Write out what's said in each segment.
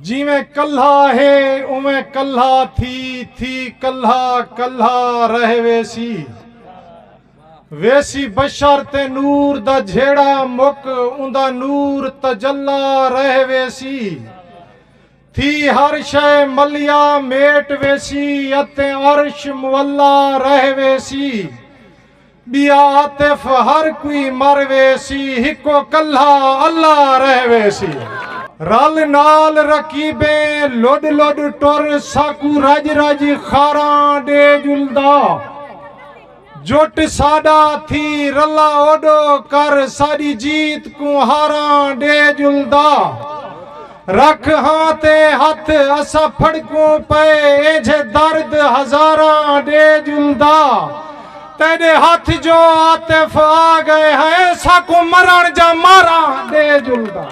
जिवें कल्हा है उवें कल्हा थी कल्हा कल्हा रह वेसी वेसी बशर ते नूर दा झेड़ा मुक उंदा नूर तजल्ला रह वेसी थी हर शय मलिया मेट वेसी अते अर्श मुअल्ला रह वेसी बिया आतिफ हर कोई मर वेसी हिको कल्हा अल्लाह रह वेसी रल नाल रकीबे लोड लोड टुर साकू रज रज खारा दे जुलदा जोट साडा थी रला ओडो कर साडी जीत को हारा दे जुलदा रख हां ते हथ असा फड़को पे एजे दर्द हजारा दे जुलदा तेरे हाथ जो आतिफ आ गए हैं साकू मरण जा मारा दे जुलदा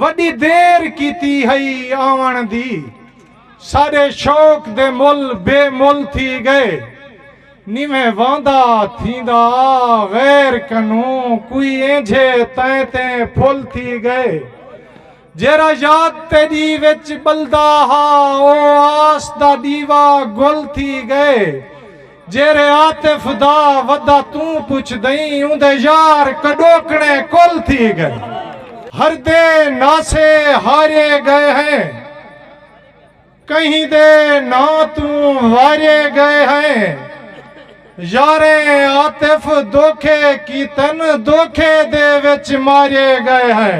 वडी देर कीती हई आवन दी सारे शौक दे मुल बेमुल थी गए निवे वांदा थींदा गैर कनू कोई एंझे तैं ते फुल थी गए जेरा याद तेरी विच बलदा हा ओ आस दा दीवा गुल थी गए जेरे आतिफ दा वदा तू पुछ दई उंदे यार कड़ोकने कुल थी गए हर दे नासे हारे गए हैं कहीं दे ना तू वारे गए हैं यारे आतिफ धोखे की तन धोखे दे विच मारे गए हैं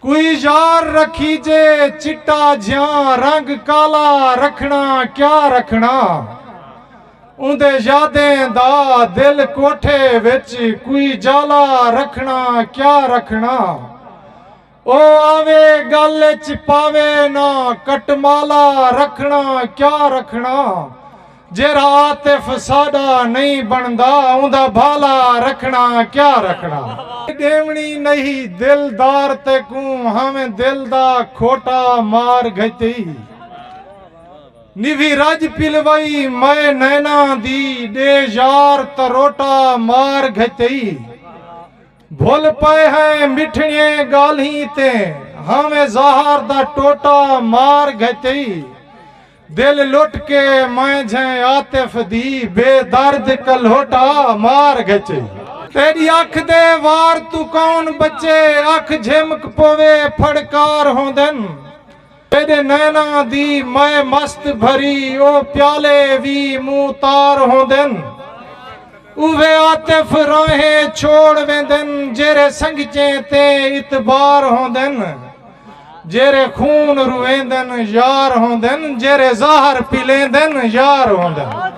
कोई यार रखी जे चिट्टा ज्या रंग काला रखना क्या रखना उंदे यादें दा दिल कोठे विच कोई जाला रखना क्या रखना ओ आवे गल च पावे ना कटमाला रखना क्या रखना जेरा आतिफ साडा नहीं बनदा उंदा भाला रखना क्या रखना देवनी नहीं दिलदार ते कू हमें दिल दा खोटा मार गई निवी रज पिलवई मैं नैना दी दे यार तरोटा मार गई भूल पे है मिठड़िए गाली ते हमें जहर दा टोटा मार गई दिल लुट के मैं झे आतिफ दी बेदर्द कलोटा मार गई तेरी अख दे वार तू कौन बचे अख झिमक पोवे फड़कार होंदन तेरे नैना दी मैं मस्त भरी ओ प्याले भी मुंह तार होंदन उवे आतिफ राहे छोड़ वेंदन जेरे संगचे ते इतबार होंदन जेरे खून रुवेंदन यार होंदन जेरे ज़हर पिलेंदन यार होंदन